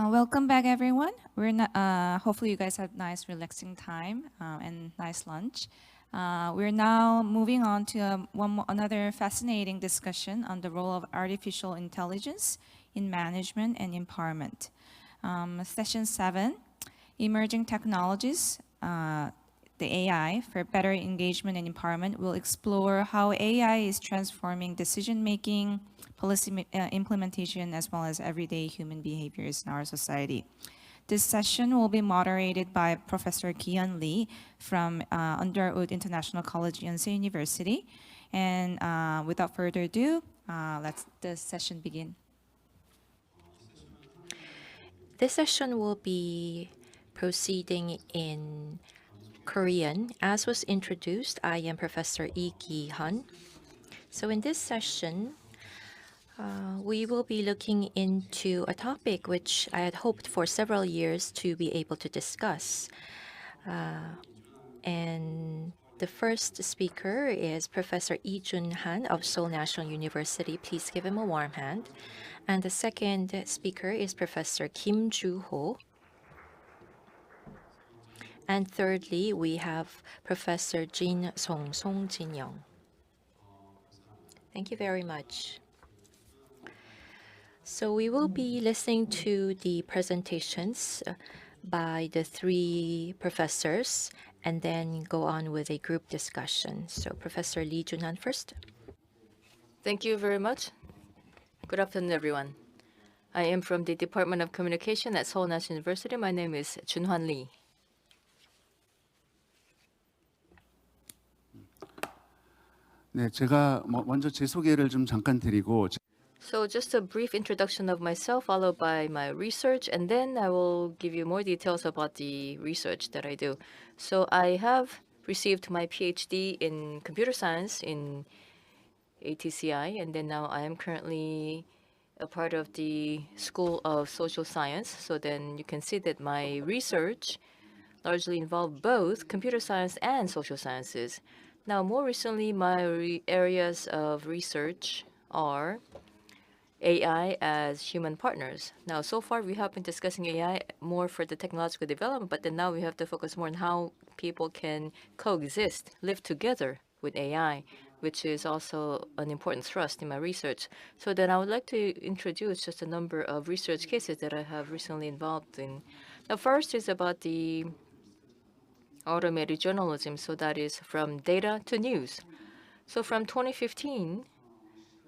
Welcome back, everyone. Hopefully you guys had nice, relaxing time and nice lunch. We're now moving on to another fascinating discussion on the role of artificial intelligence in management and empowerment. Session 7, Emerging Technologies, the AI for better engagement and empowerment, will explore how AI is transforming decision-making, policy implementation, as well as everyday human behaviors in our society. This session will be moderated by Professor Ki-hyun Lee from Underwood International College, Yonsei University. And without further ado, let's the session begin. This session will be proceeding in Korean. As was introduced, I am Professor Lee Ki-hyun. So in this session, we will be looking into a topic which I had hoped for several years to be able to discuss. And the first speaker is Professor Lee Jun-han of Seoul National University. Please give him a warm hand. And the second speaker is Professor Kim Joo-ho. And thirdly, we have Professor Jin Song-Jin-young. Thank you very much. So we will be listening to the presentations by the three professors and then go on with a group discussion. So Professor Lee Jun-han first. Thank you very much. Good afternoon, everyone. I am from the Department of Communication at Seoul National University. My name is Jun-hwan Lee. 네, 제가 먼저 제 소개를 좀 잠깐 드리고 So just a brief introduction of myself, followed by my research, and then I will give you more details about the research that I do. So I have received my PhD in computer science in ATCI, and then now I am currently a part of the School of Social Science. So then you can see that my research largely involved both computer science and social sciences. Now, more recently, my areas of research are AI as human partners. Now, so far, we have been discussing AI more for the technological development, but then now we have to focus more on how people can coexist, live together with AI, which is also an important thrust in my research. So then I would like to introduce just a number of research cases that I have recently involved in. The first is about the automated journalism, so that is from data to news. So from 2015,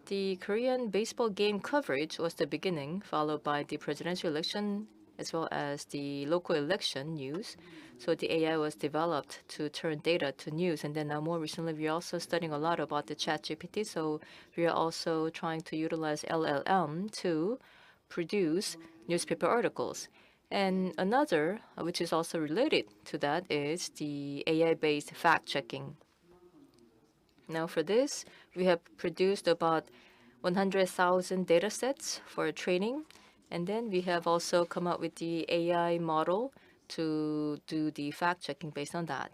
the Korean baseball game coverage was the beginning, followed by the presidential election as well as the local election news. So the AI was developed to turn data to news. And then now more recently, we're also studying a lot about the ChatGPT. So we are also trying to utilize LLM to produce newspaper articles. And another, which is also related to that, is the AI-based fact-checking. Now for this, we have produced about 100,000 data sets for training. And then we have also come up with the AI model to do the fact-checking based on that.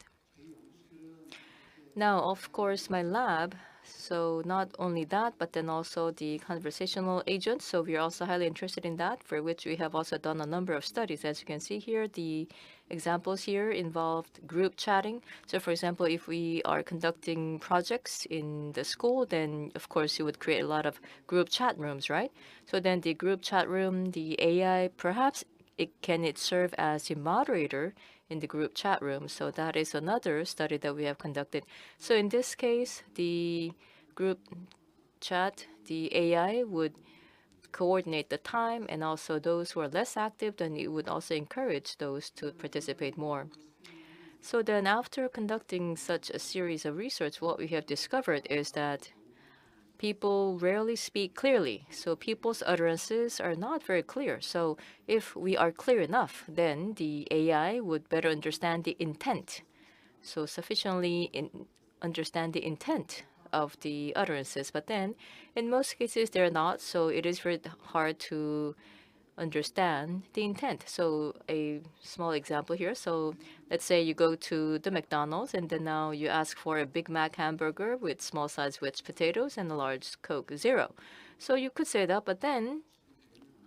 Now, of course, my lab, so not only that, but then also the conversational agents. So we are also highly interested in that, for which we have also done a number of studies. As you can see here, the examples here involved group chatting. So for example, if we are conducting projects in the school, then of course you would create a lot of group chat rooms, right? So then the group chat room, the AI, perhaps it serve as a moderator in the group chat room. So that is another study that we have conducted. So in this case, the group chat, the AI would coordinate the time, and also those who are less active, then it would also encourage those to participate more. So then after conducting such a series of research, what we have discovered is that people rarely speak clearly. So people's utterances are not very clear. So if we are clear enough, then the AI would better understand the intent. So sufficiently understand the intent of the utterances. But then in most cases, they're not. So it is very hard to understand the intent. So a small example here. So let's say you go to the McDonald's and then now you ask for a Big Mac hamburger with small size wedge potatoes and a large Coke Zero. So you could say that, but then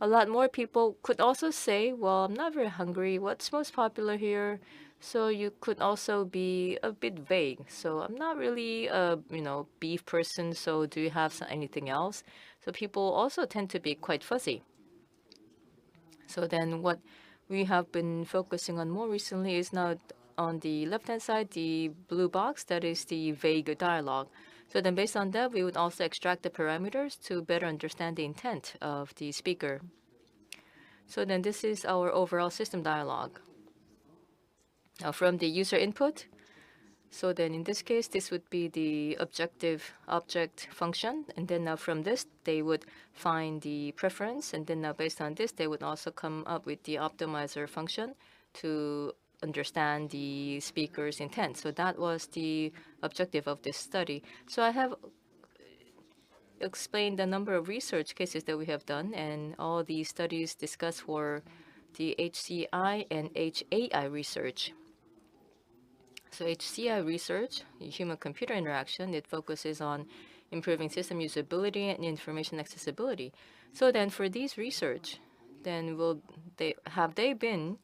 a lot more people could also say, well, I'm not very hungry. What's most popular here? So you could also be a bit vague. So I'm not really a, beef person. So do you have anything else? So people also tend to be quite fuzzy. So then what we have been focusing on more recently is now on the left-hand side, the blue box, that is the vague dialogue. So then based on that, we would also extract the parameters to better understand the intent of the speaker. So then this is our overall system dialogue. Now from the user input, so then in this case, this would be the objective object function. And then now from this, they would find the preference. And then now based on this, they would also come up with the optimizer function to understand the speaker's intent. So that was the objective of this study. So I have explained the number of research cases that we have done. And all these studies discussed for the HCI and HAI research. So HCI research, human-computer interaction, it focuses on improving system usability and information accessibility. So then for these research, then have they been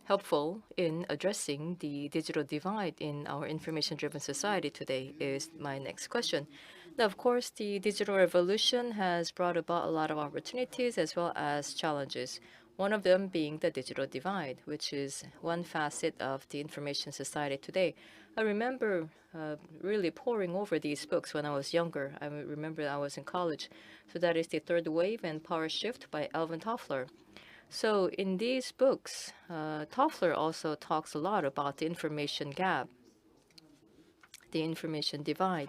helpful in addressing the digital divide in our information-driven society today is my next question. Now, of course, the digital revolution has brought about a lot of opportunities as well as challenges. One of them being the digital divide, which is one facet of the information society today. I remember really poring over these books when I was younger. I remember I was in college. So that is The Third Wave and Power Shift by Alvin Toffler. So in these books, Toffler also talks a lot about the information gap, the information divide.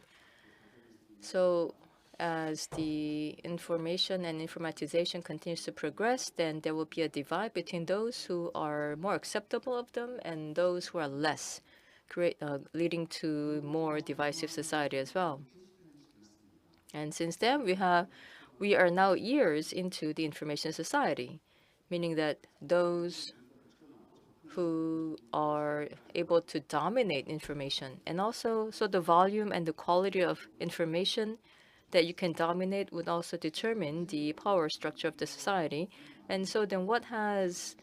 So as the information and informatization continues to progress, then there will be a divide between those who are more acceptable of them and those who are less, leading to more divisive society as well. And since then, we are now years into the information society, meaning that those who are able to dominate information and also so the volume and the quality of information that you can dominate would also determine the power structure of the society. And so then what has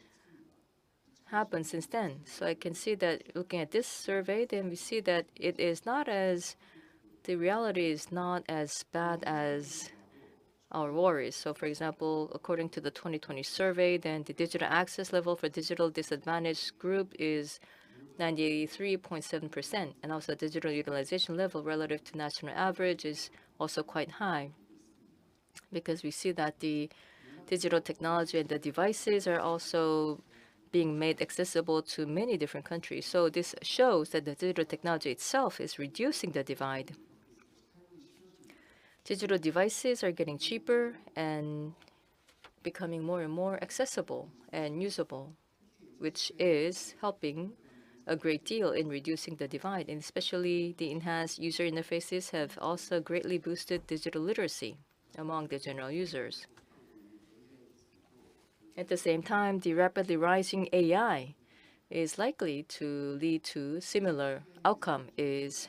happened since then? So I can see that looking at this survey, then we see that the reality is not as bad as our worries. So for example, according to the 2020 survey, then the digital access level for digital disadvantaged group is 93.7%. And also digital utilization level relative to national average is also quite high, because we see that the digital technology and the devices are also being made accessible to many different countries. So this shows that the digital technology itself is reducing the divide. Digital devices are getting cheaper and becoming more and more accessible and usable, which is helping a great deal in reducing the divide, and especially the enhanced user interfaces have also greatly boosted digital literacy among the general users. At the same time, the rapidly rising AI is likely to lead to similar outcome is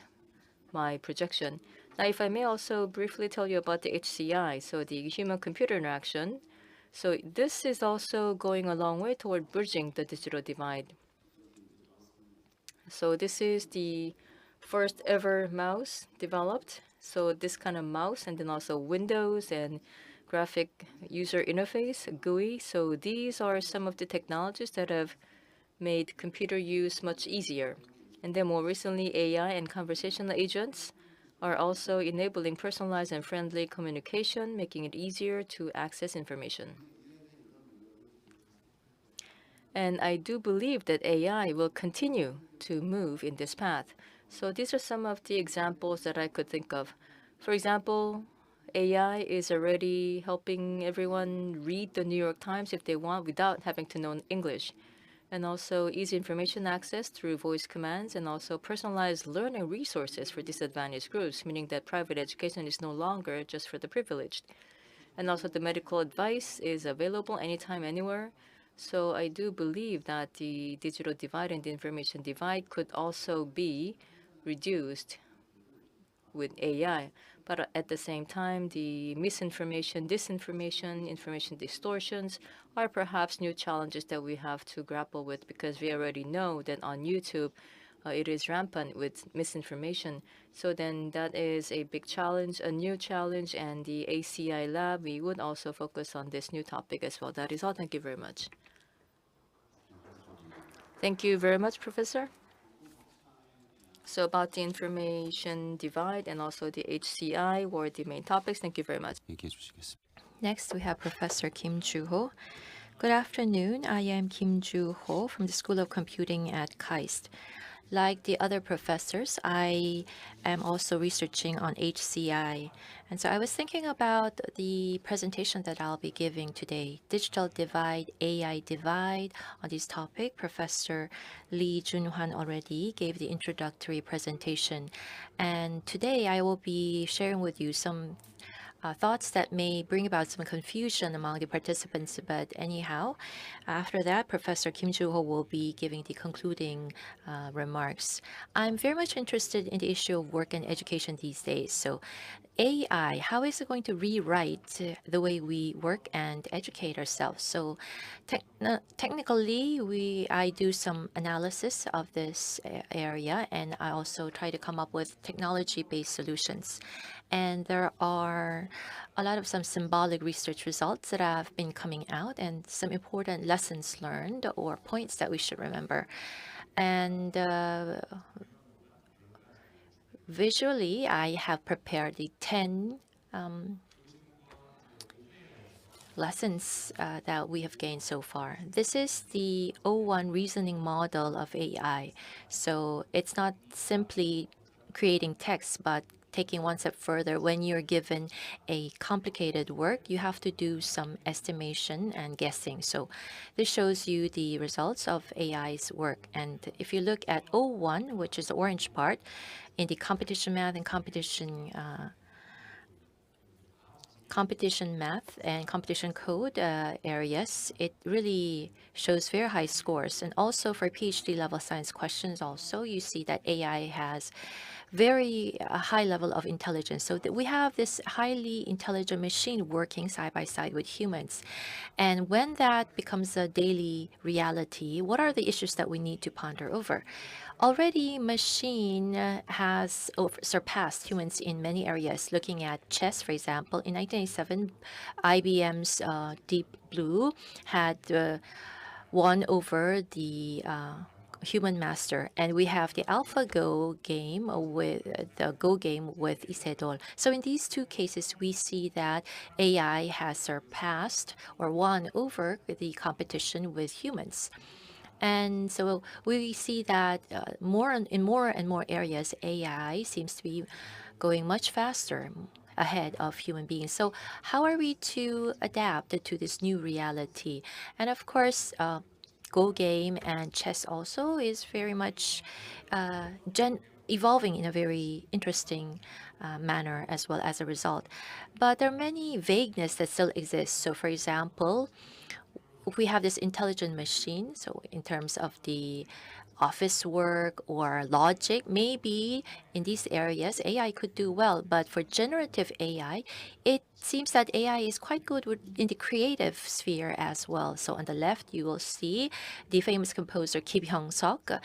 my projection. Now, if I may also briefly tell you about the HCI, so the human-computer interaction. So this is also going a long way toward bridging the digital divide. So this is the first ever mouse developed. So this kind of mouse, and then also Windows and graphic user interface, GUI. So these are some of the technologies that have made computer use much easier. And then more recently, AI and conversational agents are also enabling personalized and friendly communication, making it easier to access information. And I do believe that AI will continue to move in this path. So these are some of the examples that I could think of. For example, AI is already helping everyone read the New York Times if they want without having to know English. And also easy information access through voice commands, and also personalized learning resources for disadvantaged groups, meaning that private education is no longer just for the privileged. And also the medical advice is available anytime, anywhere. So I do believe that the digital divide and the information divide could also be reduced with AI. but at the same time, the misinformation, disinformation, information distortions are perhaps new challenges that we have to grapple with, because we already know that on YouTube, it is rampant with misinformation. So then that is a big challenge, a new challenge, and the ACI lab, we would also focus on this new topic as well. That is all. Thank you very much. Thank you very much, Professor. So about the information divide and also the HCI were the main topics. Thank you very much. 얘기해 주시겠습니다. Next, we have Professor Kim Joo-ho. Good afternoon. I am Kim Joo-ho from the School of Computing at KAIST. Like the other professors, I am also researching on HCI. And so I was thinking about the presentation that I'll be giving today, Digital Divide, AI Divide. On this topic, Professor Lee Jun-hwan already gave the introductory presentation. And today I will be sharing with you some thoughts that may bring about some confusion among the participants. But anyhow, after that, Professor Kim Joo-ho will be giving the concluding remarks. I'm very much interested in the issue of work and education these days. So AI, how is it going to rewrite the way we work and educate ourselves? So technically, I do some analysis of this area, and I also try to come up with technology-based solutions. And there are a lot of some symbolic research results that have been coming out, and some important lessons learned or points that we should remember. And visually, I have prepared the 10 lessons that we have gained so far. This is the O1 reasoning model of AI. So it's not simply creating text, but taking one step further. When you're given a complicated work, you have to do some estimation and guessing. So this shows you the results of AI's work. And if you look at O1, which is the orange part, in the competition math and competition math and competition code areas, it really shows very high scores. And also for PhD level science questions also, you see that AI has very high level of intelligence. So that we have this highly intelligent machine working side by side with humans. And when that becomes a daily reality, what are the issues that we need to ponder over? Already, machine has surpassed humans in many areas. Looking at chess, for example, in 1987, IBM's Deep Blue had won over the human master, and we have the AlphaGo game with the Go game with Isedol. So in these two cases, we see that AI has surpassed or won over the competition with humans. And so we see that in more and more areas, AI seems to be going much faster ahead of human beings. So how are we to adapt to this new reality? And of course, Go game and chess also is very much evolving in a very interesting manner as well as a result. But there are many vagueness that still exist. So for example, we have this intelligent machine. So in terms of the office work or logic, maybe in these areas, AI could do well. But for generative AI, it seems that AI is quite good in the creative sphere as well. So on the left, you will see the famous composer Kim Hyung-suk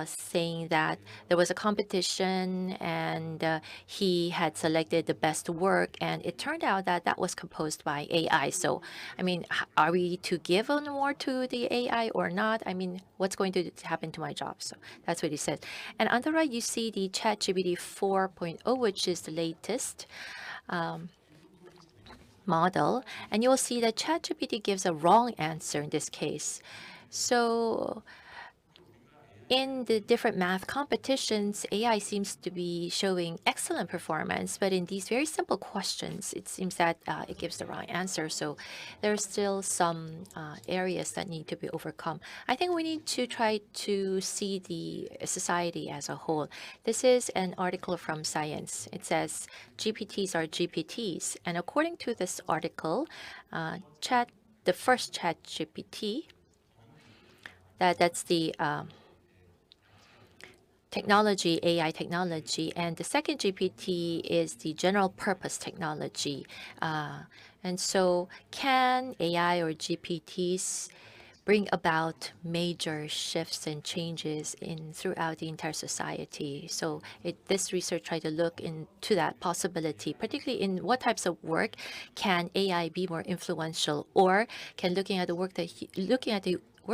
saying that there was a competition and he had selected the best work, and it turned out that that was composed by AI. So, I mean, are we to give an award to the AI or not? I mean, what's going to happen to my job? So that's what he said. And on the right, you see the ChatGPT 4.0, which is the latest model, and you will see that ChatGPT gives a wrong answer in this case. So in the different math competitions, AI seems to be showing excellent performance, but in these very simple questions, it seems that it gives the wrong answer. So there are still some areas that need to be overcome. I think we need to try to see the society as a whole. This is an article from Science. It says GPTs are GPTs, and according to this article, the first ChatGPT, that's the technology, AI technology, and the second GPT is the general purpose technology. And so can AI or GPTs bring about major shifts and changes throughout the entire society? So this research tried to look into that possibility, particularly in what types of work can AI be more influential, or can looking at the work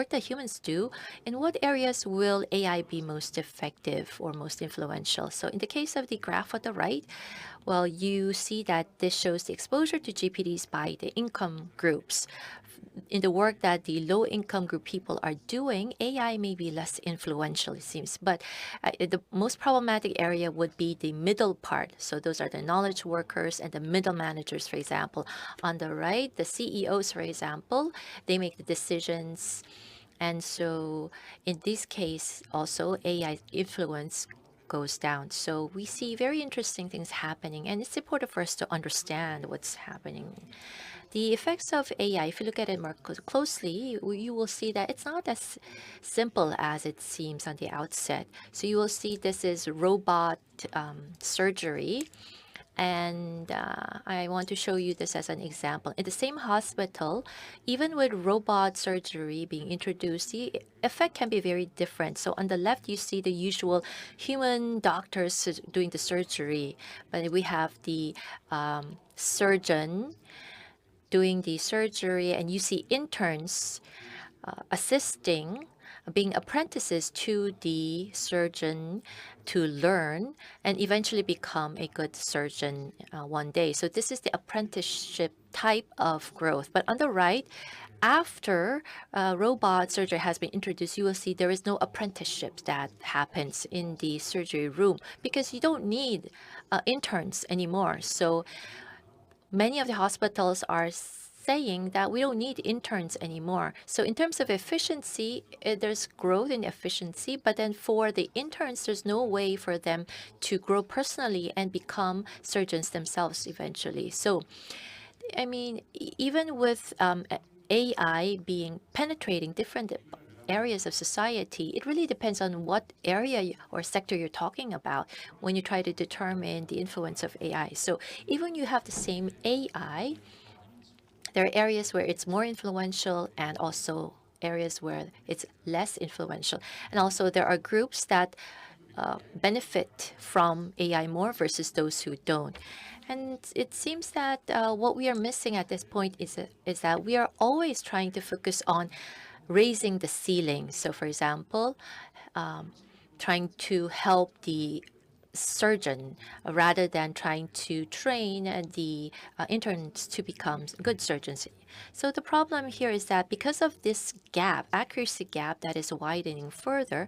that humans do, in what areas will AI be most effective or most influential? So in the case of the graph on the right, well, you see that this shows the exposure to GPTs by the income groups. In the work that the low-income group people are doing, AI may be less influential, it seems. But the most problematic area would be the middle part. So those are the knowledge workers and the middle managers, for example. On the right, the CEOs, for example, they make the decisions. And so in this case, also, AI influence goes down. So we see very interesting things happening, and it's important for us to understand what's happening. The effects of AI, if you look at it more closely, you will see that it's not as simple as it seems on the outset. So you will see this is robot surgery. And I want to show you this as an example. In the same hospital, even with robot surgery being introduced, the effect can be very different. So on the left, you see the usual human doctors doing the surgery, but we have the surgeon doing the surgery, and you see interns assisting, being apprentices to the surgeon to learn and eventually become a good surgeon one day. So this is the apprenticeship type of growth. But on the right, after robot surgery has been introduced, you will see there is no apprenticeship that happens in the surgery room because you don't need interns anymore. So many of the hospitals are saying that we don't need interns anymore. So in terms of efficiency, there's growth in efficiency, but then for the interns, there's no way for them to grow personally and become surgeons themselves eventually. So, I mean, even with AI penetrating different areas of society, it really depends on what area or sector you're talking about when you try to determine the influence of AI. So even you have the same AI, there are areas where it's more influential and also areas where it's less influential. And also there are groups that benefit from AI more versus those who don't. And it seems that what we are missing at this point is that we are always trying to focus on raising the ceiling. So for example, trying to help the surgeon rather than trying to train the interns to become good surgeons. So the problem here is that because of this gap, accuracy gap that is widening further,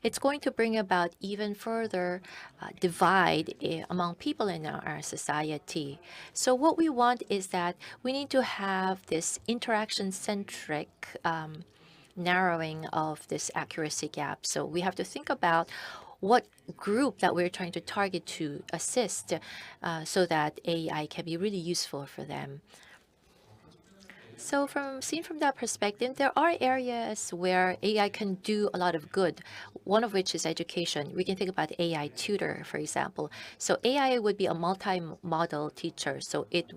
it's going to bring about even further divide among people in our society. So what we want is that we need to have this interaction-centric narrowing of this accuracy gap. So we have to think about what group that we're trying to target to assist so that AI can be really useful for them. So seen from that perspective, there are areas where AI can do a lot of good, one of which is education. We can think about AI tutor, for example. So AI would be a multi-model teacher. So it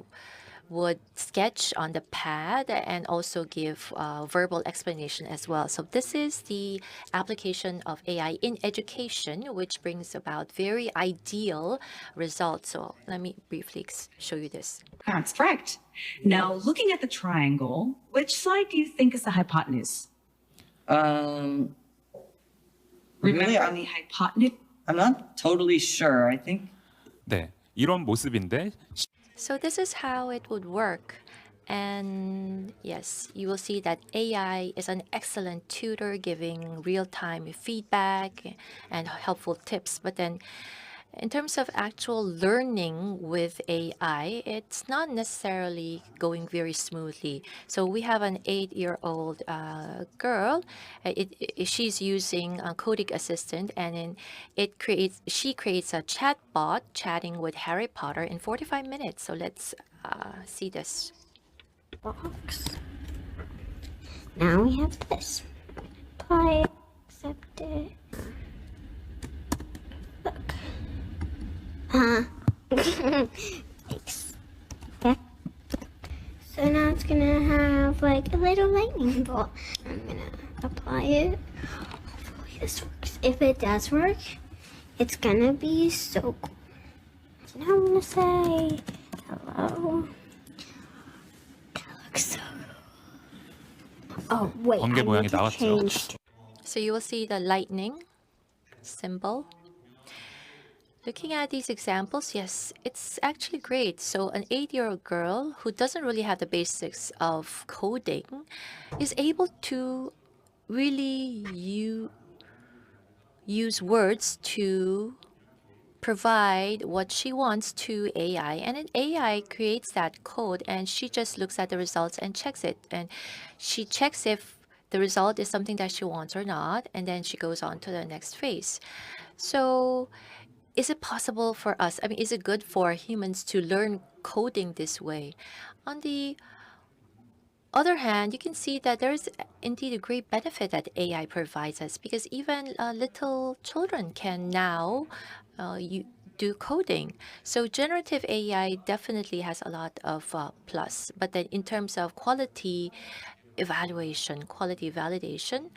would sketch on the pad and also give verbal explanation as well. So this is the application of AI in education, which brings about very ideal results. So let me briefly show you this. That's correct. Now, looking at the triangle, which side do you think is the hypotenuse? Really, Remember the hypotenuse? I'm not totally sure. I think. 네, 이런 모습인데 So this is how it would work. And yes, you will see that AI is an excellent tutor giving real-time feedback and helpful tips. But then in terms of actual learning with AI, it's not necessarily going very smoothly. So we have an 8-year-old girl. She's using a coding assistant, and she creates a chatbot chatting with Harry Potter in 45 minutes. So let's see this. Box. Now we have this. I accept it. So now it's gonna have like a little lightning bolt. I'm gonna apply it. Hopefully this works. If it does work, it's gonna be so cool. So now I'm gonna say hello. That looks so cool. Oh wait, 번개 I 모양이 need to 나왔죠. change. So you will see the lightning symbol. Looking at these examples, yes, it's actually great. So an 8-year-old girl who doesn't really have the basics of coding is able to really use words to provide what she wants to AI, and an AI creates that code, and she just looks at the results and checks it, and she checks if the result is something that she wants or not, and then she goes on to the next phase. So is it possible for us? I mean, is it good for humans to learn coding this way? On the other hand, you can see that there is indeed a great benefit that AI provides us, because even little children can now do coding. So generative AI definitely has a lot of plus, but then in terms of quality evaluation, quality validation,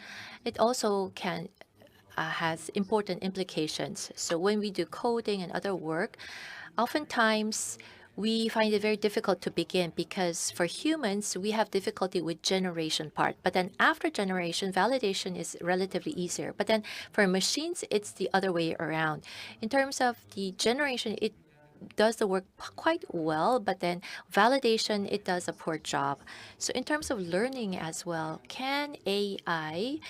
it also can has important implications. So when we do coding and other work, oftentimes we find it very difficult to begin, because for humans, we have difficulty with generation part. But then after generation, validation is relatively easier. But then for machines, it's the other way around. In terms of the generation, it does the work quite well, but then validation, it does a poor job. So in terms of learning as well, can AI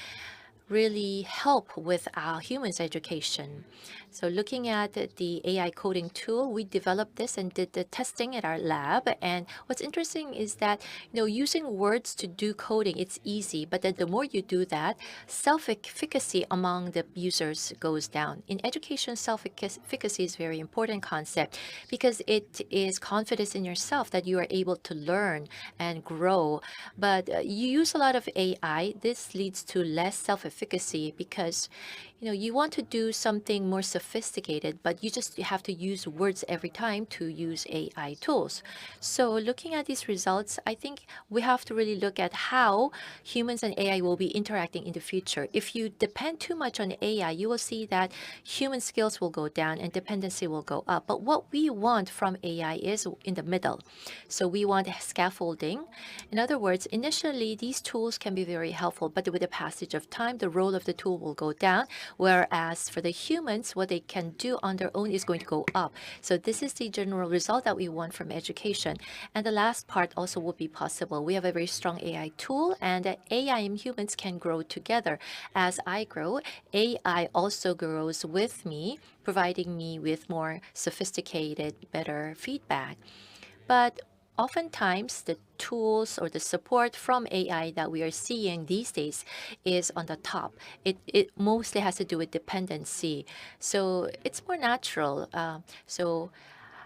really help with our humans' education? So looking at the AI coding tool, we developed this and did the testing at our lab. And what's interesting is that, using words to do coding, it's easy. But then the more you do that, self-efficacy among the users goes down. In education, self-efficacy is a very important concept, because it is confidence in yourself that you are able to learn and grow. But you use a lot of AI, this leads to less self-efficacy, because you want to do something more sophisticated, but you have to use words every time to use AI tools. So looking at these results, I think we have to really look at how humans and AI will be interacting in the future. If you depend too much on AI, you will see that human skills will go down and dependency will go up. But what we want from AI is in the middle. So we want scaffolding. In other words, initially, these tools can be very helpful, but with the passage of time, the role of the tool will go down. Whereas for the humans, what they can do on their own is going to go up. So this is the general result that we want from education. And the last part also will be possible. We have a very strong AI tool, and AI and humans can grow together. As I grow, AI also grows with me, providing me with more sophisticated, better feedback. But oftentimes, the tools or the support from AI that we are seeing these days is on the top. It mostly has to do with dependency. So it's more natural. So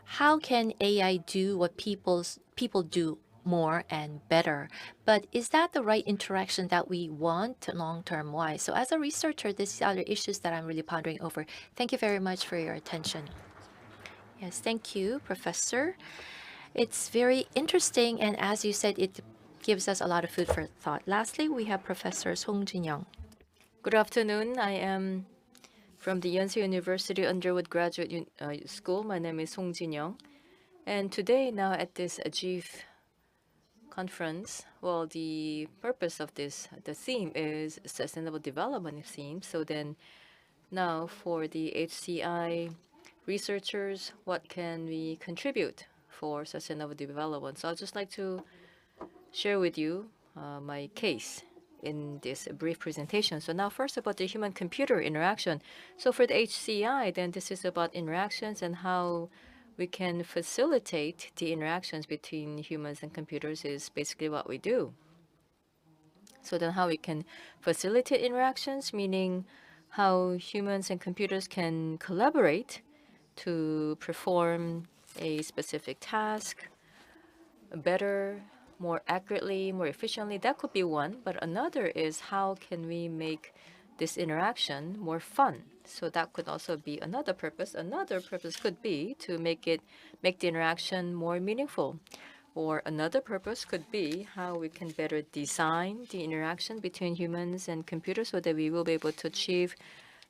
how can AI do what people do more and better? But is that the right interaction that we want long-term wise? So as a researcher, these are the issues that I'm really pondering over. Thank you very much for your attention. Yes, thank you, Professor. It's very interesting, and as you said, it gives us a lot of food for thought. Lastly, we have Professor Song Jin-young. Good afternoon. I am from the Yonsei University Underwood Graduate School. My name is Song Jin-young. And today, now at this GEEF conference, well, the purpose of this, the theme is Sustainable Development theme. So then now for the HCI researchers, what can we contribute for sustainable development? So I'd just like to share with you my case in this brief presentation. So now first about the human-computer interaction. So for the HCI, then this is about interactions and how we can facilitate the interactions between humans and computers is basically what we do. So then how we can facilitate interactions, meaning how humans and computers can collaborate to perform a specific task better, more accurately, more efficiently. That could be one. But another is how can we make this interaction more fun. So that could also be another purpose. Another purpose could be to make the interaction more meaningful. Or another purpose could be how we can better design the interaction between humans and computers so that we will be able to achieve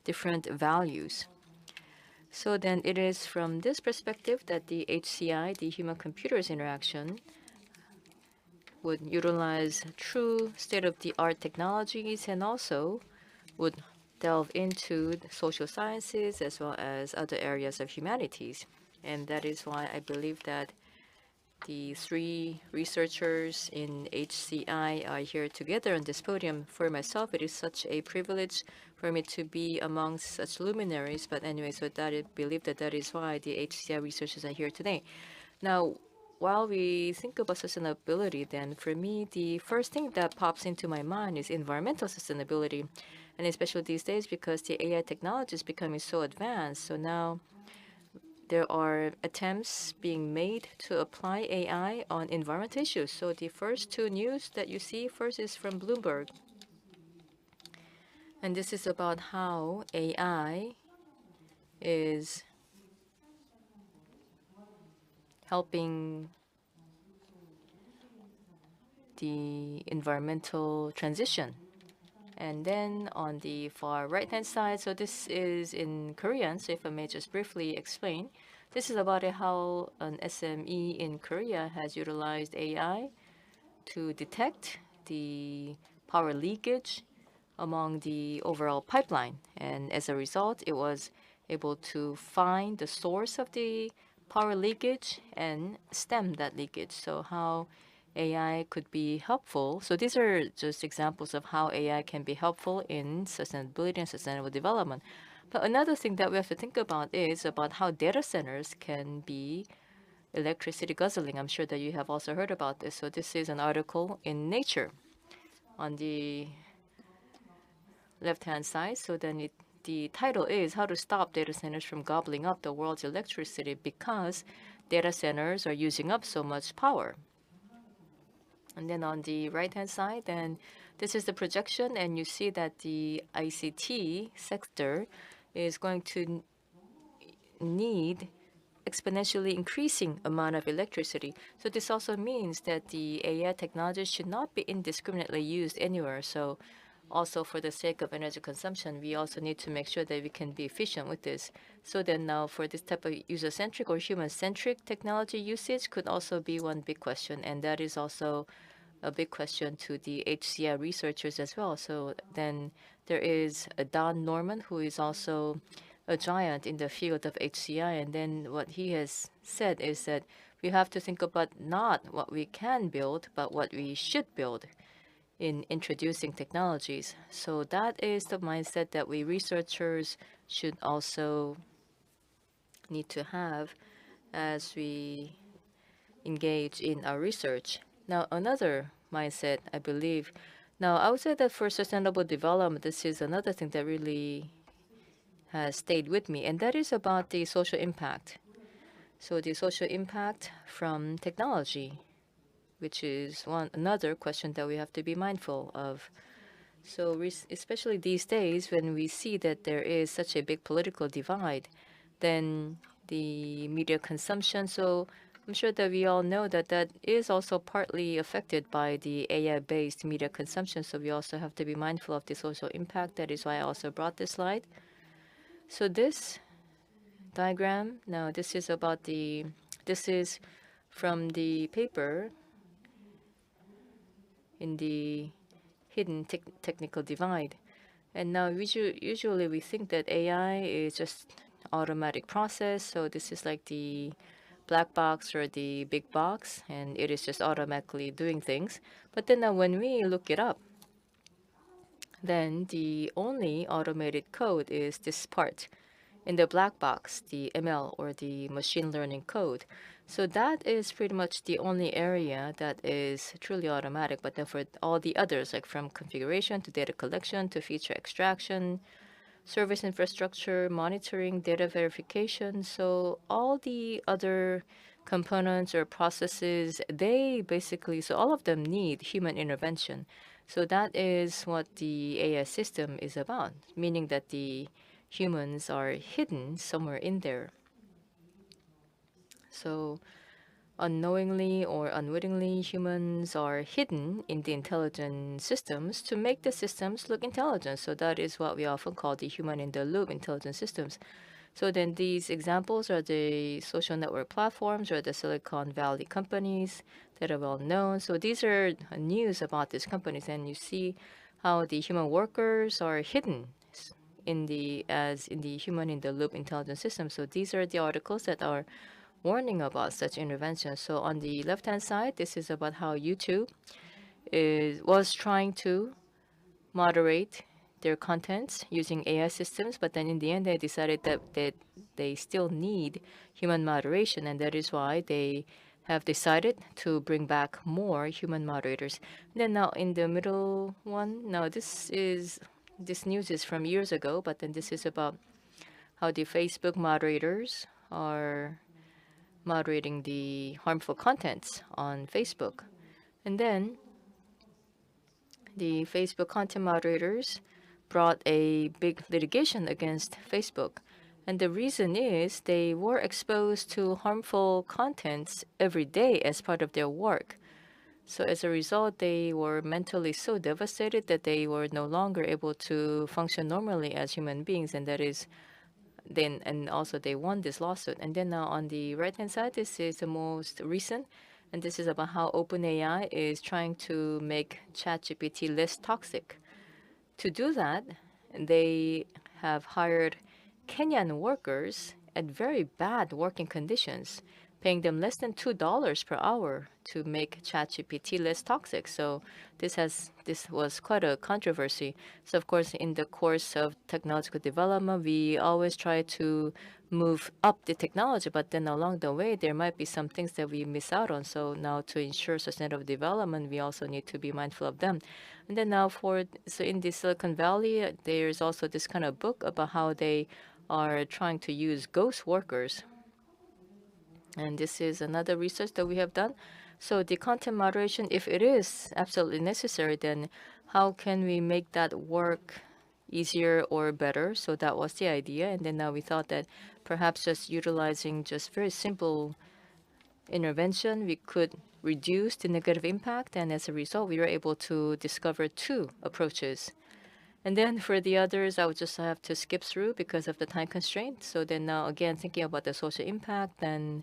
different values. So then it is from this perspective that the HCI, the human computers interaction, would utilize true state-of-the-art technologies and also would delve into the social sciences as well as other areas of humanities. And that is why I believe that the three researchers in HCI are here together on this podium. For myself, it is such a privilege for me to be amongst such luminaries. But anyway, so that I believe that is why the HCI researchers are here today. Now, while we think about sustainability, then for me, the first thing that pops into my mind is environmental sustainability. And especially these days because the AI technology is becoming so advanced. So now there are attempts being made to apply AI on environmental issues. So the first two news that you see first is from Bloomberg. And this is about how AI is helping the environmental transition. And then on the far right-hand side, so this is in Korean, so if I may just briefly explain, this is about how an SME in Korea has utilized AI to detect the power leakage among the overall pipeline. And as a result, it was able to find the source of the power leakage and stem that leakage. So how AI could be helpful. So these are just examples of how AI can be helpful in sustainability and sustainable development. But another thing that we have to think about is about how data centers can be electricity guzzling. I'm sure that you have also heard about this. So this is an article in Nature on the left-hand side. So then the title is How to Stop Data Centers from Gobbling Up the World's Electricity Because Data Centers Are Using Up So Much Power. And then on the right-hand side, then this is the projection, and you see that the ICT sector is going to need exponentially increasing amount of electricity. So this also means that the AI technology should not be indiscriminately used anywhere. So also for the sake of energy consumption, we also need to make sure that we can be efficient with this. So then now for this type of user-centric or human-centric technology usage could also be one big question. And that is also a big question to the HCI researchers as well. So then there is Don Norman, who is also a giant in the field of HCI. And then what he has said is that we have to think about not what we can build, but what we should build in introducing technologies. So that is the mindset that we researchers should also need to have as we engage in our research. Now, another mindset, I believe. Now, I would say that for sustainable development, this is another thing that really has stayed with me, and that is about the social impact. So the social impact from technology, which is another question that we have to be mindful of. So especially these days when we see that there is such a big political divide, then the media consumption, so I'm sure that we all know that that is also partly affected by the AI-based media consumption. So we also have to be mindful of the social impact. That is why I also brought this slide. So this diagram, now this is from the paper in the hidden technical divide. And now usually we think that AI is just automatic process. So this is like the black box or the big box, and it is just automatically doing things. But then now when we look it up, then the only automated code is this part in the black box, the ML or the machine learning code. So that is pretty much the only area that is truly automatic. But then for all the others, like from configuration to data collection to feature extraction, service infrastructure, monitoring, data verification. So all the other components or processes, they basically, so all of them need human intervention. So that is what the AI system is about, meaning that the humans are hidden somewhere in there. So unknowingly or unwittingly, humans are hidden in the intelligent systems to make the systems look intelligent. So that is what we often call the human-in-the-loop intelligent systems. So then these examples are the social network platforms or the Silicon Valley companies that are well known. So these are news about these companies, and you see how the human workers are hidden in the human-in-the-loop intelligent system. So these are the articles that are warning about such interventions. So on the left-hand side, this is about how YouTube was trying to moderate their contents using AI systems, but then in the end, they decided that they still need human moderation, and that is why they have decided to bring back more human moderators. And then now in the middle one, now this news is from years ago, but then this is about how the Facebook moderators are moderating the harmful contents on Facebook. And then the Facebook content moderators brought a big litigation against Facebook. And the reason is they were exposed to harmful contents every day as part of their work. So as a result, they were mentally so devastated that they were no longer able to function normally as human beings, and that is and also they won this lawsuit. And then now on the right-hand side, this is the most recent, and this is about how OpenAI is trying to make ChatGPT less toxic. To do that, they have hired Kenyan workers at very bad working conditions, paying them less than $2 per hour to make ChatGPT less toxic. So this was quite a controversy. So of course, in the course of technological development, we always try to move up the technology, but then along the way, there might be some things that we miss out on. So now to ensure sustainable development, we also need to be mindful of them. And then now in the Silicon Valley, there's also this kind of book about how they are trying to use ghost workers. And this is another research that we have done. So the content moderation, if it is absolutely necessary, then how can we make that work easier or better? So that was the idea. And then now we thought that perhaps just utilizing just very simple intervention, we could reduce the negative impact. And as a result, we were able to discover 2 approaches. And then for the others, I would just have to skip through because of the time constraint. So then now again, thinking about the social impact, and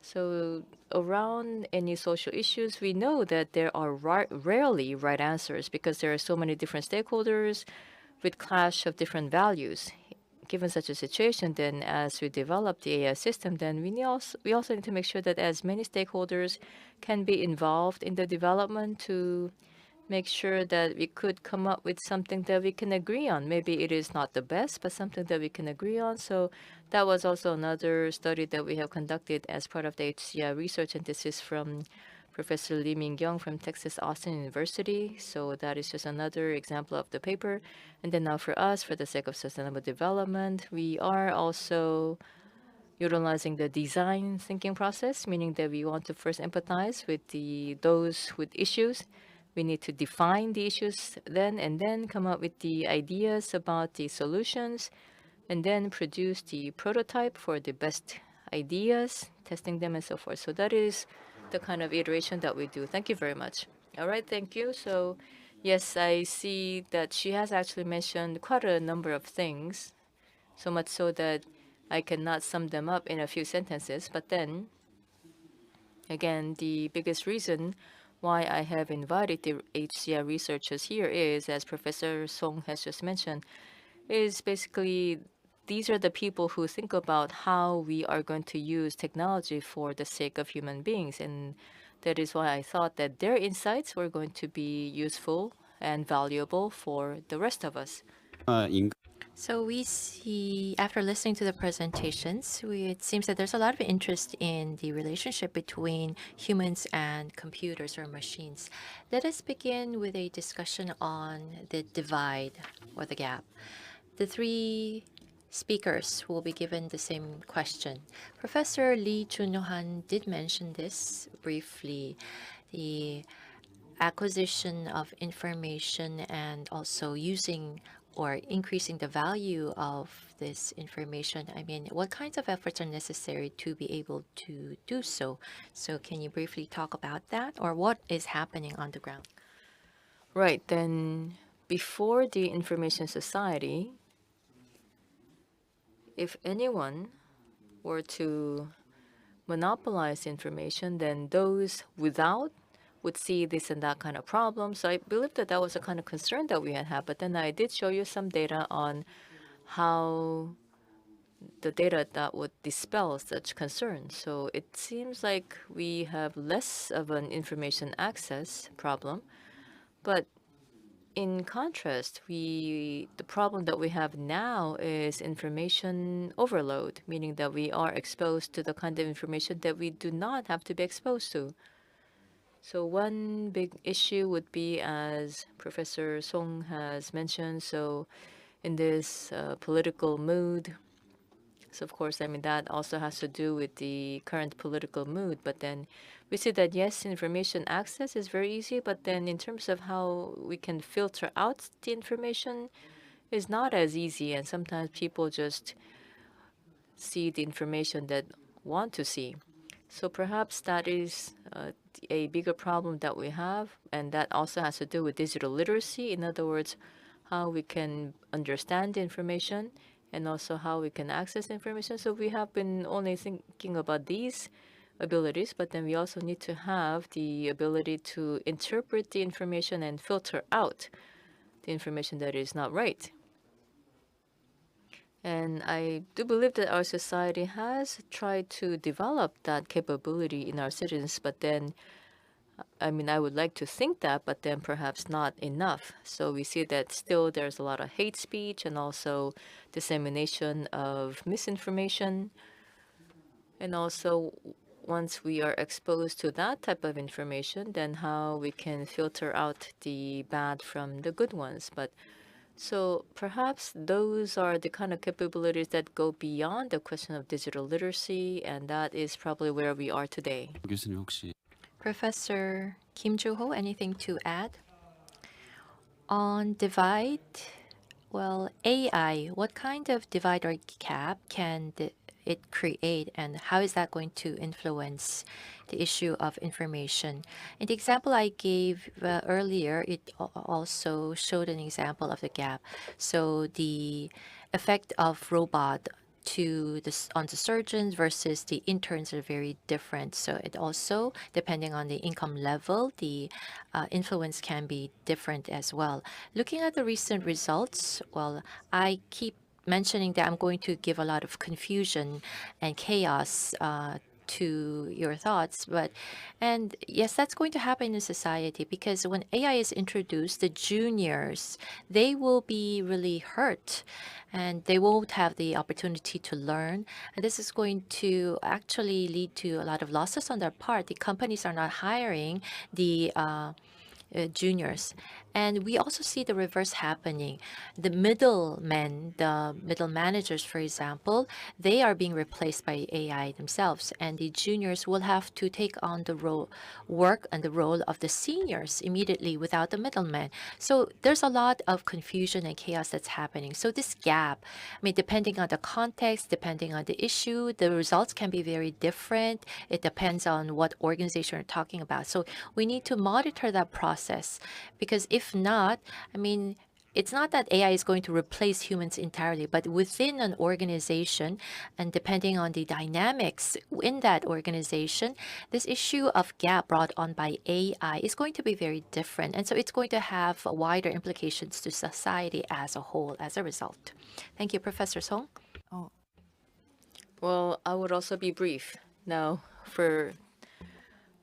so around any social issues, we know that there are rarely right answers because there are so many different stakeholders with clash of different values. Given such a situation, then as we develop the AI system, then we also need to make sure that as many stakeholders can be involved in the development to make sure that we could come up with something that we can agree on. Maybe it is not the best, but something that we can agree on. So that was also another study that we have conducted as part of the HCI research, and this is from Professor Lee Min-kyung from Texas Austin University. So that is just another example of the paper. And then now for us, for the sake of sustainable development, we are also utilizing the design thinking process, meaning that we want to first empathize with those with issues. We need to define the issues then, and then come up with the ideas about the solutions, and then produce the prototype for the best ideas, testing them and so forth. So that is the kind of iteration that we do. Thank you very much. All right, thank you. So yes, I see that she has actually mentioned quite a number of things, so much so that I cannot sum them up in a few sentences. But then, again, the biggest reason why I have invited the HCI researchers here is, as Professor Song has just mentioned, is basically these are the people who think about how we are going to use technology for the sake of human beings. And that is why I thought that their insights were going to be useful and valuable for the rest of us. So we see, after listening to the presentations, it seems that there's a lot of interest in the relationship between humans and computers or machines. Let us begin with a discussion on the divide or the gap. The 3 speakers will be given the same question. Professor Lee Junho-han did mention this briefly. The acquisition of information and also using or increasing the value of this information, I mean, what kinds of efforts are necessary to be able to do so? So can you briefly talk about that, or what is happening on the ground? Right, then before the information society, if anyone were to monopolize information, then those without would see this and that kind of problem. So I believe that that was a kind of concern that we had. But then I did show you some data on how the data that would dispel such concerns. So it seems like we have less of an information access problem. But in contrast, the problem that we have now is information overload, meaning that we are exposed to the kind of information that we do not have to be exposed to. So one big issue would be, as Professor Song has mentioned, so in this political mood, so of course, I mean, that also has to do with the current political mood. But then we see that, yes, information access is very easy, but then in terms of how we can filter out the information is not as easy. And sometimes people just see the information that want to see. So perhaps that is a bigger problem that we have. And that also has to do with digital literacy. In other words, how we can understand the information and also how we can access information. So we have been only thinking about these abilities, but then we also need to have the ability to interpret the information and filter out the information that is not right. And I do believe that our society has tried to develop that capability in our citizens, but then I mean, I would like to think that, but then perhaps not enough. So we see that still there's a lot of hate speech and also dissemination of misinformation. And also, once we are exposed to that type of information, then how we can filter out the bad from the good ones. But so perhaps those are the kind of capabilities that go beyond the question of digital literacy, and that is probably where we are today. 교수님 혹시 Professor Kim Joo-ho, anything to add? On divide, well, AI, what kind of divide or gap can it create, and how is that going to influence the issue of information? In the example I gave earlier, it also showed an example of the gap. So the effect of robot on the surgeons versus the interns are very different. So it also, depending on the income level, the influence can be different as well. Looking at the recent results, well, I keep mentioning that I'm going to give a lot of confusion and chaos to your thoughts, and yes, that's going to happen in society, because when AI is introduced, the juniors, they will be really hurt and they won't have the opportunity to learn, and this is going to actually lead to a lot of losses on their part. The companies are not hiring the juniors. And we also see the reverse happening. The middlemen, the middle managers, for example, they are being replaced by AI themselves. And the juniors will have to take on the work and the role of the seniors immediately without the middlemen. So there's a lot of confusion and chaos that's happening. So this gap, I mean, depending on the context, depending on the issue, the results can be very different. It depends on what organization you're talking about. So we need to monitor that process, because if not, I mean, it's not that AI is going to replace humans entirely, but within an organization, and depending on the dynamics in that organization, this issue of gap brought on by AI is going to be very different. And so it's going to have wider implications to society as a whole as a result. Thank you, Professor Song. Well, I would also be brief. Now, for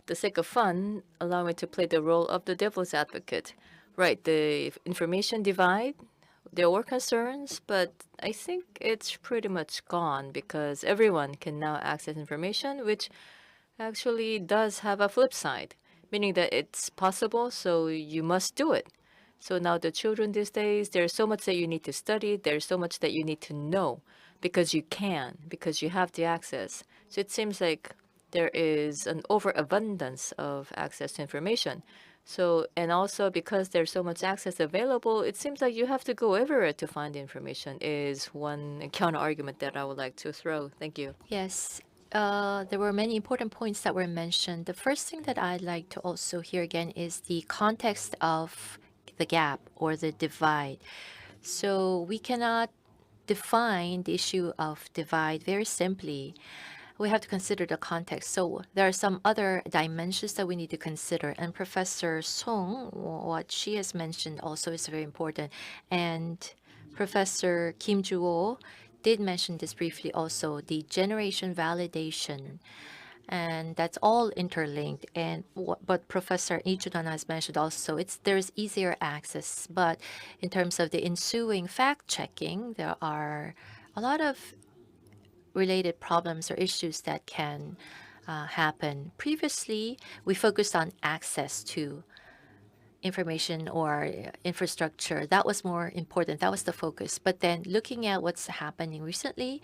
the sake of fun, allow me to play the role of the devil's advocate. Right, the information divide, there were concerns, but I think it's pretty much gone, because everyone can now access information, which actually does have a flip side, meaning that it's possible, so you must do it. So now the children these days, there's so much that you need to study, there's so much that you need to know, because you can, because you have the access. So it seems like there is an overabundance of access to information. So, and also because there's so much access available, it seems like you have to go everywhere to find information is one counter argument that I would like to throw. Thank you. Yes, there were many important points that were mentioned. The first thing that I'd like to also hear again is the context of the gap or the divide. So we cannot define the issue of divide very simply. We have to consider the context. So there are some other dimensions that we need to consider. And Professor Song, what she has mentioned also is very important. And Professor Kim Joo did mention this briefly also, the generation validation. And that's all interlinked. And but Professor Ichudan has mentioned also, there's easier access. But in terms of the ensuing fact checking, there are a lot of related problems or issues that can happen. Previously, we focused on access to information or infrastructure. That was more important. That was the focus. But then looking at what's happening recently,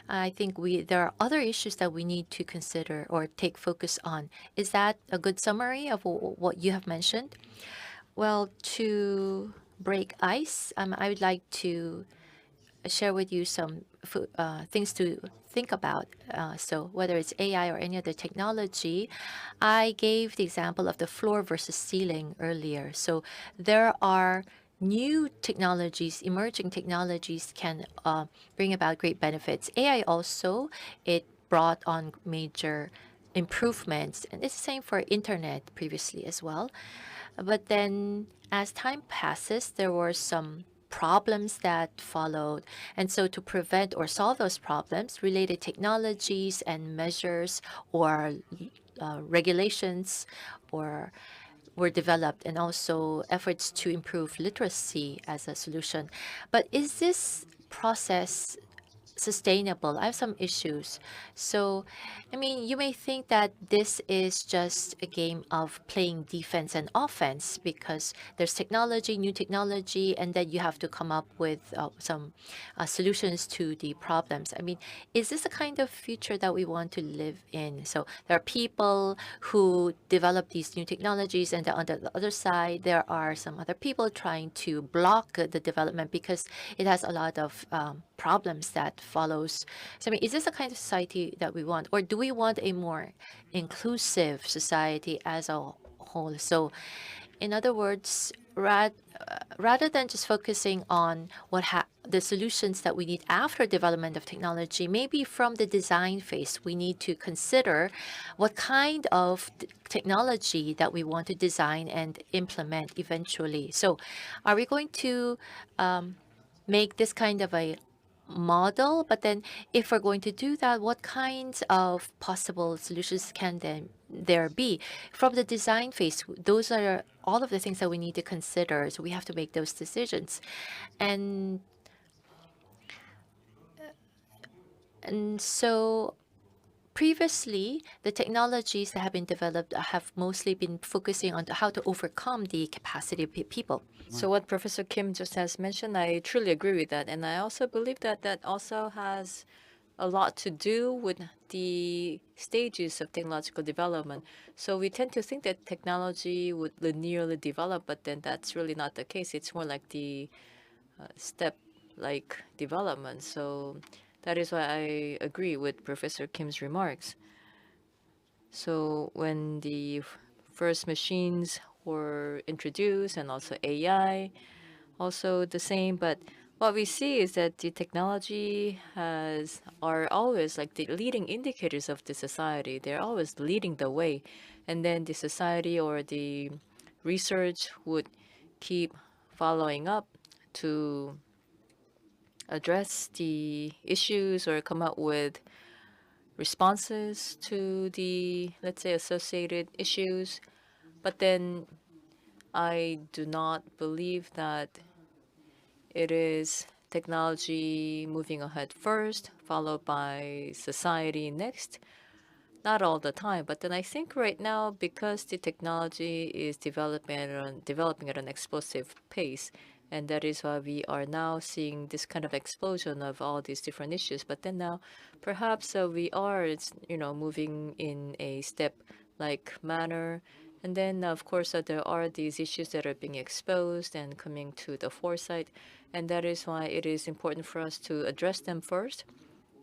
I think there are other issues that we need to consider or take focus on. Is that a good summary of what you have mentioned? Well, to break ice, I would like to share with you some things to think about. So whether it's AI or any other technology, I gave the example of the floor versus ceiling earlier. So there are new technologies, emerging technologies can bring about great benefits. AI also, it brought on major improvements, and it's the same for internet previously as well. But then as time passes, there were some problems that followed. And so to prevent or solve those problems, related technologies and measures or regulations were developed, and also efforts to improve literacy as a solution. But is this process sustainable? I have some issues. So, I mean, you may think that this is just a game of playing defense and offense because there's technology, new technology, and then you have to come up with some solutions to the problems. I mean, is this the kind of future that we want to live in? So there are people who develop these new technologies, and on the other side, there are some other people trying to block the development because it has a lot of problems that follows. So I mean, is this the kind of society that we want, or do we want a more inclusive society as a whole? So, in other words, rather than just focusing on the solutions that we need after development of technology, maybe from the design phase, we need to consider what kind of technology that we want to design and implement eventually. So, are we going to make this kind of a model? But then if we're going to do that, what kinds of possible solutions can then there be? From the design phase, those are all of the things that we need to consider. So we have to make those decisions. And so previously, the technologies that have been developed have mostly been focusing on how to overcome the capacity of people. So what Professor Kim just has mentioned, I truly agree with that. And I also believe that that also has a lot to do with the stages of technological development. So we tend to think that technology would linearly develop, but then that's really not the case. It's more like the step-like development. So that is why I agree with Professor Kim's remarks. So when the first machines were introduced, and also AI, also the same. But what we see is that the technology are always like the leading indicators of the society. They're always leading the way, and then the society or the research would keep following up to address the issues or come up with responses to the, let's say, associated issues. But then I do not believe that it is technology moving ahead first, followed by society next. Not all the time, but then I think right now, because the technology is developing at an explosive pace, and that is why we are now seeing this kind of explosion of all these different issues. But then now, perhaps we are, moving in a step-like manner, And then, of course, there are these issues that are being exposed and coming to the foresight. And that is why it is important for us to address them first.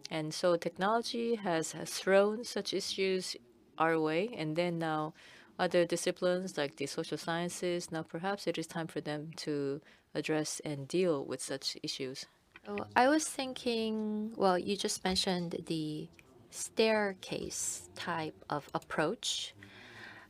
And so technology has thrown such issues our way. And then now other disciplines like the social sciences, now perhaps it is time for them to address and deal with such issues. So I was thinking, well, you just mentioned the staircase type of approach.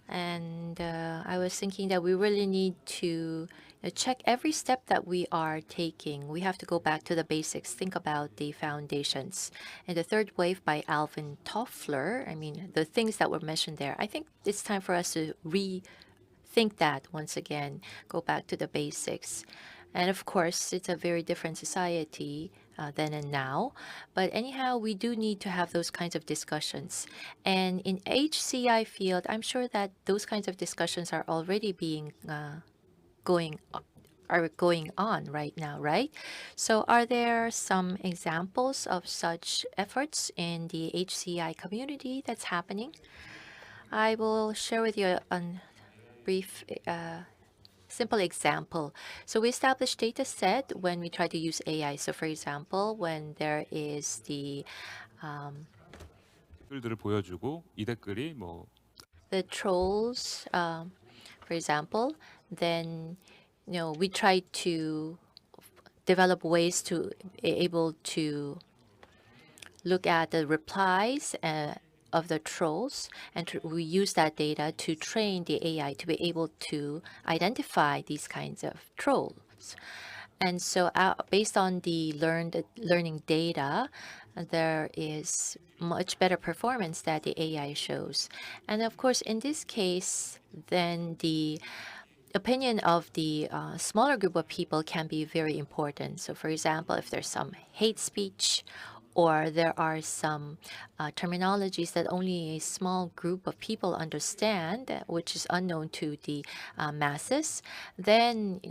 And I was thinking that we really need to check every step that we are taking. We have to go back to the basics, think about the foundations. And the third wave by Alvin Toffler, I mean, the things that were mentioned there, I think it's time for us to rethink that once again, go back to the basics. And of course, it's a very different society then and now. But anyhow, we do need to have those kinds of discussions. And in HCI field, I'm sure that those kinds of discussions are already going on right now, right? So are there some examples of such efforts in the HCI community that's happening? I will share with you a brief simple example. So we establish data set when we try to use AI. So for example, when there is the 댓글들을 보여주고 이 댓글이 뭐 the trolls, for example, then we try to develop ways to be able to look at the replies of the trolls, and we use that data to train the AI to be able to identify these kinds of trolls. And so based on the learning data, there is much better performance that the AI shows. And of course, in this case, then the opinion of the smaller group of people can be very important. So for example, if there's some hate speech, or there are some terminologies that only a small group of people understand, which is unknown to the masses, then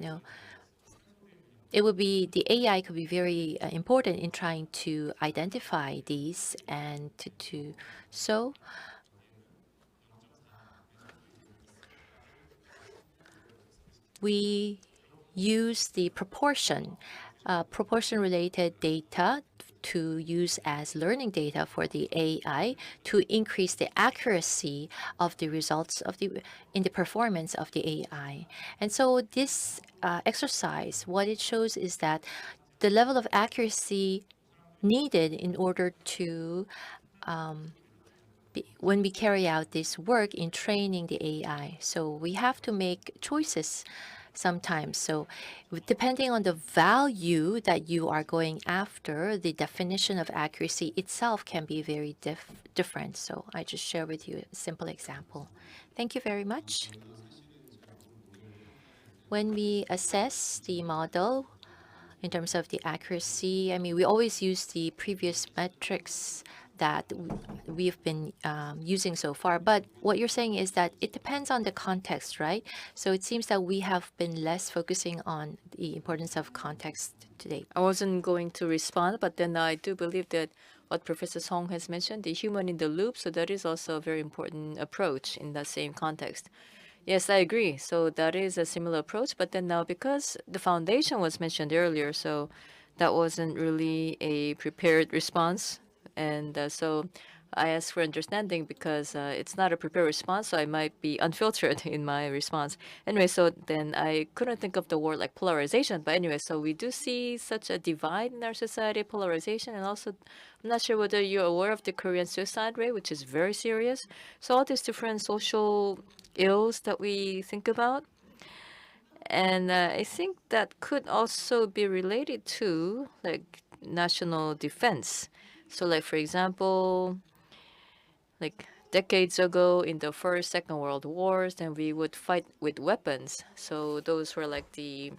it would be the AI could be very important in trying to identify these and to so. We use the proportion-related data to use as learning data for the AI to increase the accuracy of the results in the performance of the AI. And so this exercise, what it shows is that the level of accuracy needed in order to when we carry out this work in training the AI. So we have to make choices sometimes. So depending on the value that you are going after, the definition of accuracy itself can be very different. So I just share with you a simple example. Thank you very much. When we assess the model in terms of the accuracy, I mean, we always use the previous metrics that we've been using so far. But what you're saying is that it depends on the context, right? So it seems that we have been less focusing on the importance of context today. I wasn't going to respond, but then I do believe that what Professor Song has mentioned, the human in the loop, so that is also a very important approach in that same context. Yes, I agree. So that is a similar approach. But then now, because the foundation was mentioned earlier, so that wasn't really a prepared response. And so I asked for understanding because it's not a prepared response, so I might be unfiltered in my response. Anyway, so then I couldn't think of the word like polarization. But anyway, so we do see such a divide in our society, polarization. And also, I'm not sure whether you're aware of the Korean suicide rate, which is very serious. So all these different social ills that we think about. And I think that could also be related to like national defense. So like, for example, like decades ago in the First, Second World Wars, then we would fight with weapons. So those were like the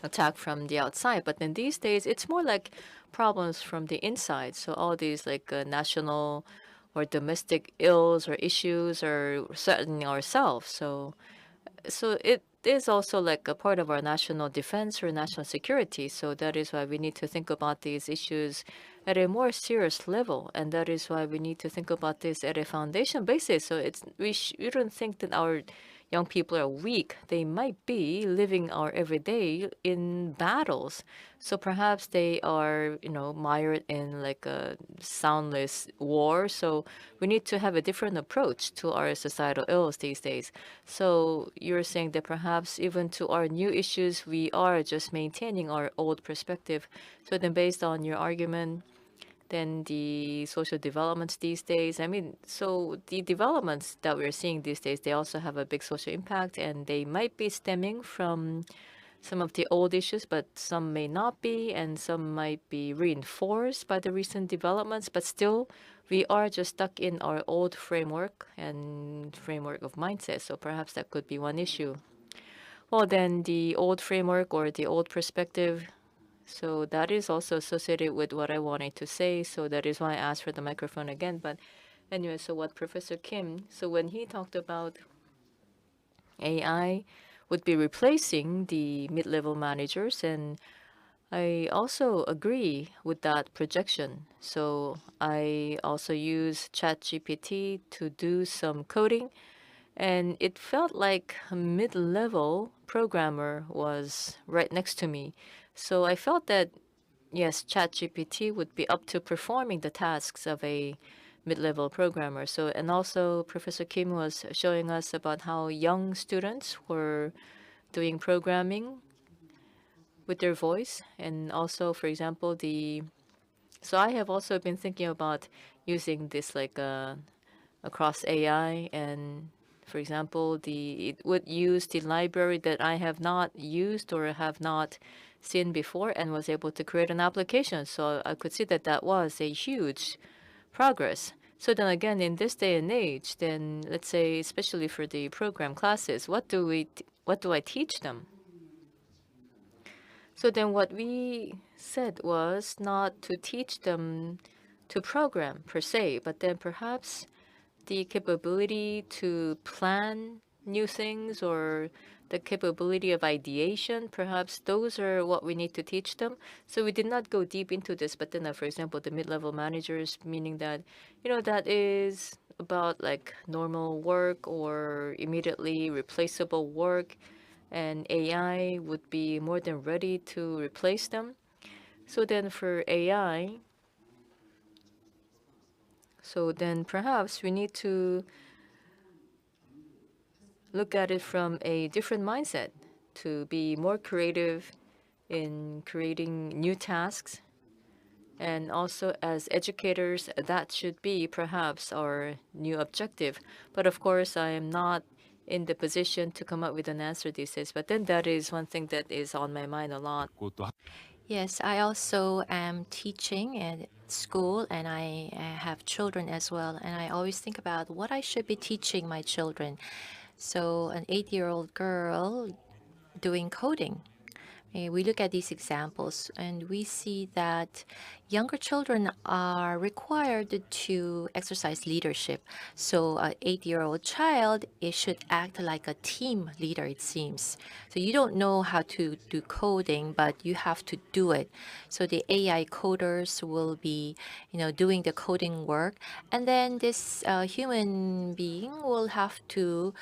attack from the outside. But then these days, it's more like problems from the inside. So all these like national or domestic ills or issues are threatening ourselves. So it is also like a part of our national defense or national security. So that is why we need to think about these issues at a more serious level, and that is why we need to think about this at a foundation basis. So we shouldn't think that our young people are weak. They might be living our everyday in battles. So perhaps they are, mired in like a soundless war. So we need to have a different approach to our societal ills these days. So you're saying that perhaps even to our new issues, we are just maintaining our old perspective. So then based on your argument, then the social developments these days. So the developments that we're seeing these days, they also have a big social impact, and they might be stemming from some of the old issues, but some may not be, and some might be reinforced by the recent developments. But still, we are just stuck in our old framework and framework of mindset. So perhaps that could be one issue. Well, then the old framework or the old perspective, so that is also associated with what I wanted to say. So that is why I asked for the microphone again. But anyway, so what Professor Kim, so when he talked about AI would be replacing the mid-level managers, and I also agree with that projection. So I also use ChatGPT to do some coding, and it felt like a mid-level programmer was right next to me. So I felt that, yes, ChatGPT would be up to performing the tasks of a mid-level programmer. So, and also Professor Kim was showing us about how young students were doing programming with their voice. And also, for example, so I have also been thinking about using this like across AI, and for example, it would use the library that I have not used or have not seen before, and was able to create an application. So I could see that that was a huge progress. So then again, in this day and age, then let's say, especially for the program classes, what do I teach them? So then what we said was not to teach them to program per se, but then perhaps the capability to plan new things or the capability of ideation, perhaps those are what we need to teach them. So we did not go deep into this, but then, for example, the mid-level managers, meaning that, that is about like normal work or immediately replaceable work, and AI would be more than ready to replace them. So then for AI, so then perhaps we need to look at it from a different mindset, to be more creative in creating new tasks. And also as educators, that should be perhaps our new objective. But of course, I am not in the position to come up with an answer these days. But then that is one thing that is on my mind a lot. Yes, I also am teaching at school, and I have children as well. And I always think about what I should be teaching my children. So an 8-year-old girl doing coding. We look at these examples and we see that younger children are required to exercise leadership. So an 8-year-old child, it should act like a team leader, it seems. So you don't know how to do coding, but you have to do it. So the AI coders will be, doing the coding work. And then this human being will have to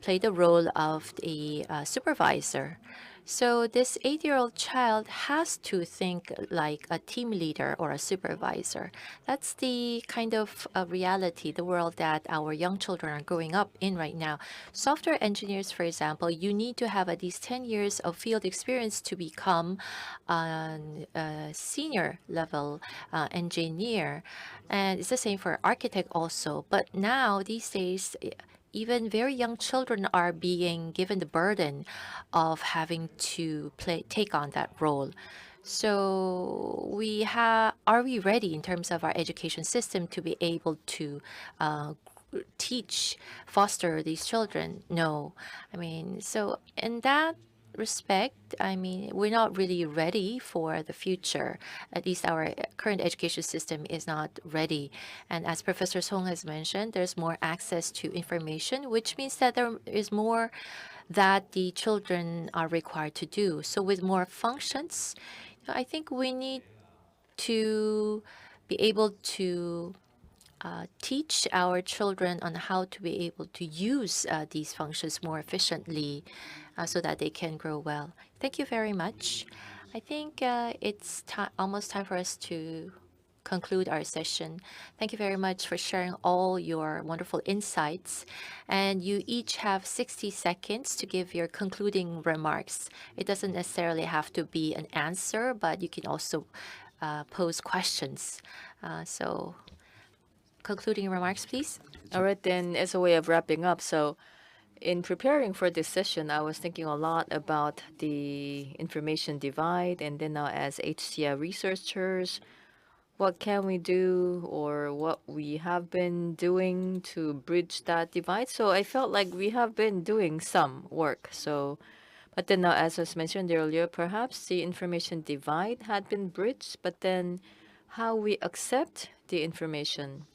play the role of a supervisor. So this 8-year-old child has to think like a team leader or a supervisor. That's the kind of reality, the world that our young children are growing up in right now. Software engineers, for example, you need to have at least 10 years of field experience to become a senior level engineer. And it's the same for architect also. But now, these days, even very young children are being given the burden of having to take on that role. So are we ready in terms of our education system to be able to foster these children? No. So in that respect, I mean, we're not really ready for the future. At least our current education system is not ready. And as Professor Song has mentioned, there's more access to information, which means that there is more that the children are required to do. So with more functions, I think we need to be able to teach our children on how to be able to use these functions more efficiently so that they can grow well. Thank you very much. I think it's almost time for us to conclude our session. Thank you very much for sharing all your wonderful insights. And you each have 60 seconds to give your concluding remarks. It doesn't necessarily have to be an answer, but you can also pose questions. So concluding remarks, please. All right, then, as a way of wrapping up, so in preparing for this session, I was thinking a lot about the information divide, and then now as HCI researchers, what can we do or what we have been doing to bridge that divide? So I felt like we have been doing some work. So, but then now, as was mentioned earlier, perhaps the information divide had been bridged, but then how we accept the information,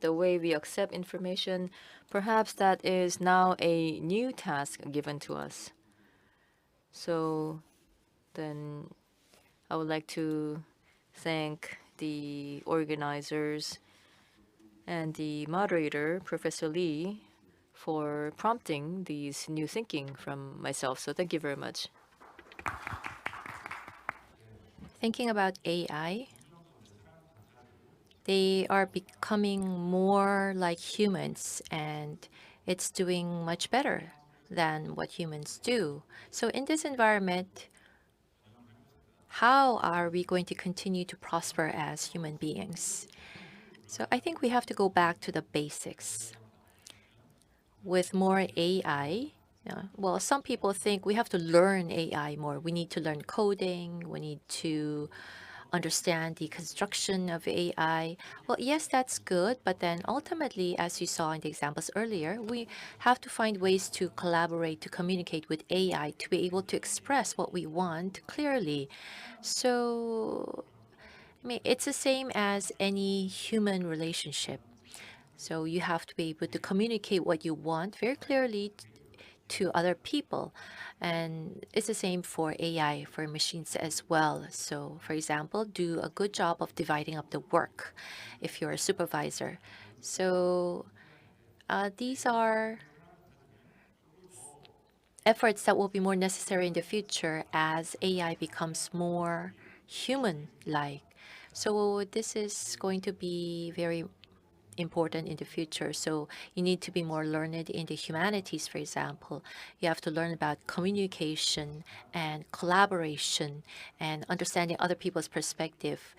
the way we accept information, perhaps that is now a new task given to us. So then I would like to thank the organizers and the moderator, Professor Lee, for prompting these new thinking from myself. So thank you very much. Thinking about AI, they are becoming more like humans, and it's doing much better than what humans do. So in this environment, how are we going to continue to prosper as human beings? So I think we have to go back to the basics. With more AI, well, some people think we have to learn AI more. We need to learn coding. We need to understand the construction of AI. Well, yes, that's good, but then ultimately, as you saw in the examples earlier, we have to find ways to collaborate, to communicate with AI, to be able to express what we want clearly. So, I mean, it's the same as any human relationship. So you have to be able to communicate what you want very clearly to other people. And it's the same for AI, for machines as well. So for example, do a good job of dividing up the work if you're a supervisor. So these are efforts that will be more necessary in the future as AI becomes more human-like. So this is going to be very important in the future. So you need to be more learned in the humanities, for example. You have to learn about communication and collaboration and understanding other people's perspective,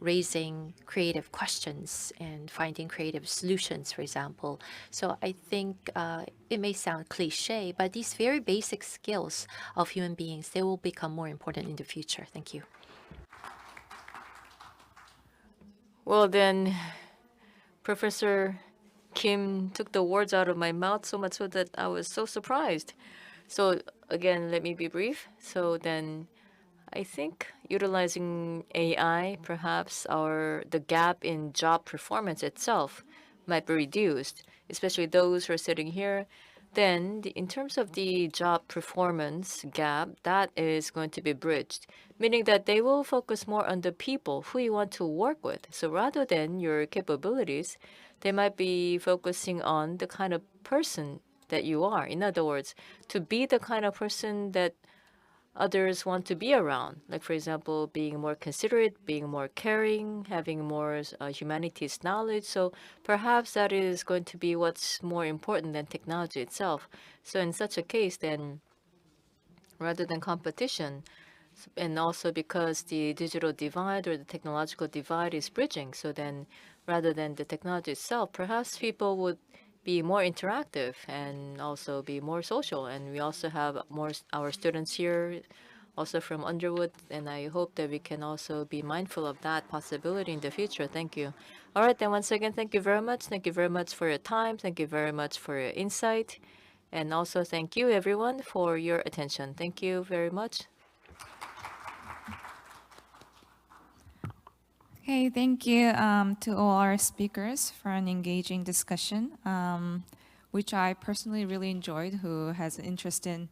raising creative questions and finding creative solutions, for example. So I think it may sound cliche, but these very basic skills of human beings, they will become more important in the future. Thank you. Well, then, Professor Kim took the words out of my mouth so much so that I was so surprised. So again, let me be brief. So then I think utilizing AI, perhaps the gap in job performance itself might be reduced, especially those who are sitting here. Then in terms of the job performance gap, that is going to be bridged, meaning that they will focus more on the people who you want to work with. So rather than your capabilities, they might be focusing on the kind of person that you are. In other words, to be the kind of person that others want to be around. Like, for example, being more considerate, being more caring, having more humanities knowledge. So perhaps that is going to be what's more important than technology itself. So in such a case, then, rather than competition, and also because the digital divide or the technological divide is bridging, so then rather than the technology itself, perhaps people would be more interactive and also be more social. And we also have more our students here, also from Underwood, and I hope that we can also be mindful of that possibility in the future. Thank you. All right, then once again, thank you very much. Thank you very much for your time. Thank you very much for your insight. And also thank you everyone for your attention. Thank you very much. Okay, thank you to all our speakers for an engaging discussion, which I personally really enjoyed, who has an interest in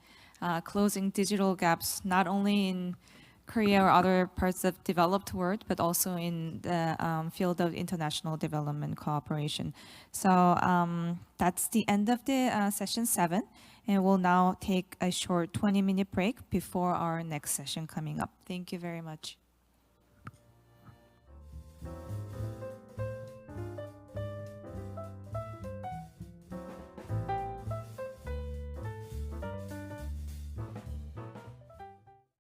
closing digital gaps, not only in Korea or other parts of developed world, but also in the field of international development cooperation. So that's the end of the session 7, and we'll now take a short 20-minute break before our next session coming up. Thank you very much.